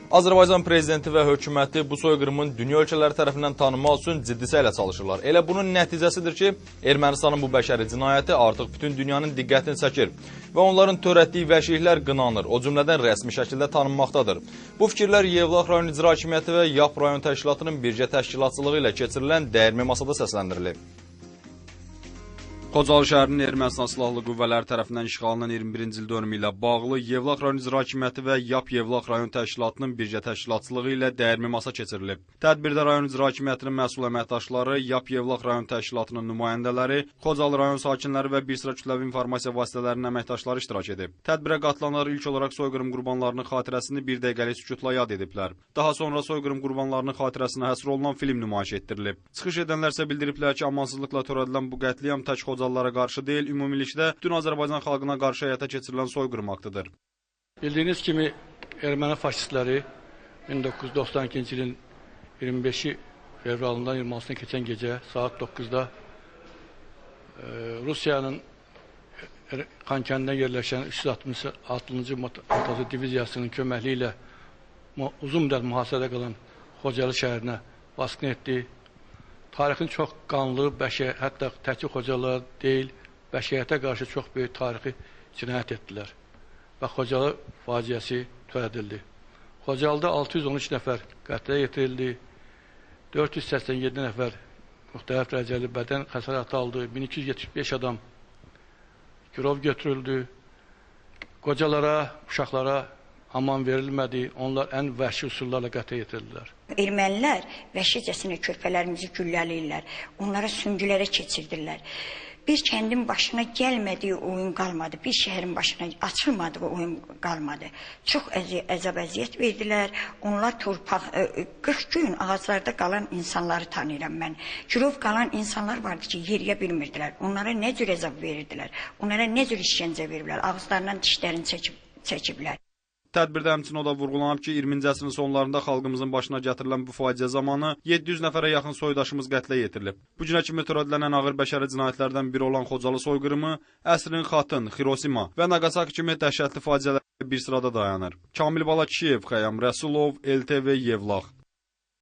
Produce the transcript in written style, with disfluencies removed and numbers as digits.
Azərbaycan prezidenti və hökuməti bu soyqırımın dünya ölkələri tərəfindən tanınmaq üçün ciddi səylə çalışırlar. Elə bunun nəticəsidir ki, Ermənistanın bu bəşəri cinayəti artıq bütün dünyanın diqqətini çəkir və onların törətdiyi vəhşiliklər qınanır, o cümlədən rəsmi şəkildə tanınmaqdadır. Bu fikirlər Yevlax rayon icra hakimiyyəti və YAP rayon təşkilatının birgə təşkilatçılığı ilə keçirilən dəyirmi masada səsləndirilib. Xocalı şəhərinin Ermənistan silahlı qüvvələri tərəfindən işğalının 21-ci il dönümü ilə bağlı Yevlax rayon icra hakimiyyəti və YAP Yevlax rayon təşkilatının birgə təşkilatçılığı ilə dəyirmi masa keçirilib. Tədbirdə rayon icra hakimiyyətinin məsul əməkdaşları, YAP Yevlax rayon təşkilatının nümayəndələri, Xocalı rayon sakinləri və bir sıra kütləvi informasiya vasitələrinin əməkdaşları iştirak edib. Tədbirə qatılanlar ilk olaraq soyqırım qurbanlarının xatirəsini bir dəqiqəlik sükutla yad ediblər. Daha sonra soyqırım qurbanlarının xatirəsinə həsr olunan film nümayiş etdirilib. Çıxış edənlər isə bildiriblər ki, amansızlıqla törədilən bu qətliam tək Xocalılara qarşı deyil, ümumilikdə bütün Azərbaycan xalqına qarşı həyata keçirilən soyqırım aktıdır. Bildiyiniz kimi, erməni faşistləri 1992-ci ilin 25 fevralından 26-sına keçən gecə saat 9-da Rusiyanın Xankəndidə yerləşən 366-cı Motozu diviziyasının köməkliyi ilə uzun müddət mühasirədə qalan Xocalı şəhərinə baskın etdi. Tarixin çox qanlı, hətta təkcə Xocalılara deyil, bəşəriyyətə qarşı çox böyük tarixi cinayət etdilər və Xocalı faciəsi törədildi. Xocalıda 613 nəfər qətlə yetirildi, 487 nəfər müxtəlif dərəcəli bədən xəsarəti aldı, 1275 adam girov götürüldü, qocalara, uşaqlara aman verilmədi, onlar ən vəhşi üsullarla qətlə yetirdilər. Ermənilər vəhşicəsinə körpələrimizi güllələyirlər, onlara süngülərə keçirdirlər. Bir kəndin başına gəlmədiyi oyun qalmadı, bir şəhərin başına açılmadığı oyun qalmadı. Çox əzab-əziyyət verdilər, onlar torpaq, 40 gün ağaclarda qalan insanları tanıyıram mən. Girov qalan insanlar vardı ki, yeriyə bilmirdilər, onlara nə cür əzab verirdilər, onlara nə cür işgəncə verirlər, ağızlarından dişlərini çəkiblər. Tədbirdə həmçinin o da vurğulanıb ki, 20-ci əsrin sonlarında xalqımızın başına gətirilən bu faciə zamanı 700 nəfərə yaxın soydaşımız qətlə yetirilib. Bu günə kimi törədilən ən ağır bəşəri cinayətlərdən biri olan Xocalı soyqırımı, əsrin Xatın, Xirosima və Nagasaki kimi dəhşətli faciələr bir sırada dayanır. Kamil Balakişiyev, Xəyam Rəsulov, LTV Yevlax.